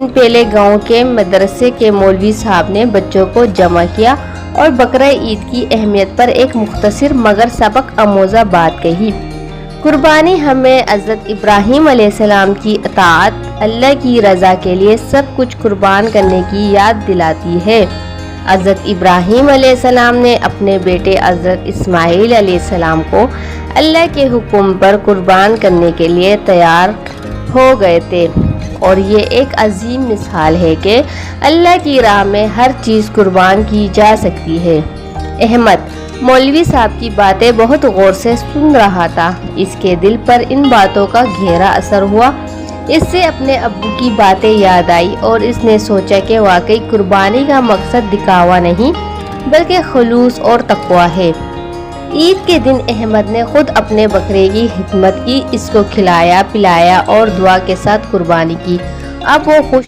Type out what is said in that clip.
پہلے گاؤں کے مدرسے کے مولوی صاحب نے بچوں کو جمع کیا اور بقرہ عید کی اہمیت پر ایک مختصر مگر سبق آموزہ بات کہی۔ قربانی ہمیں حضرت ابراہیم علیہ السلام کی اطاعت، اللہ کی رضا کے لیے سب کچھ قربان کرنے کی یاد دلاتی ہے۔ حضرت ابراہیم علیہ السلام نے اپنے بیٹے حضرت اسماعیل علیہ السلام کو اللہ کے حکم پر قربان کرنے کے لیے تیار ہو گئے تھے، اور یہ ایک عظیم مثال ہے کہ اللہ کی راہ میں ہر چیز قربان کی جا سکتی ہے۔ احمد مولوی صاحب کی باتیں بہت غور سے سن رہا تھا۔ اس کے دل پر ان باتوں کا گہرا اثر ہوا۔ اس سے اپنے ابو کی باتیں یاد آئی اور اس نے سوچا کہ واقعی قربانی کا مقصد دکھاوا نہیں بلکہ خلوص اور تقویٰ ہے۔ عید کے دن احمد نے خود اپنے بکرے کی خدمت کی، اس کو کھلایا پلایا اور دعا کے ساتھ قربانی کی۔ اب وہ خوش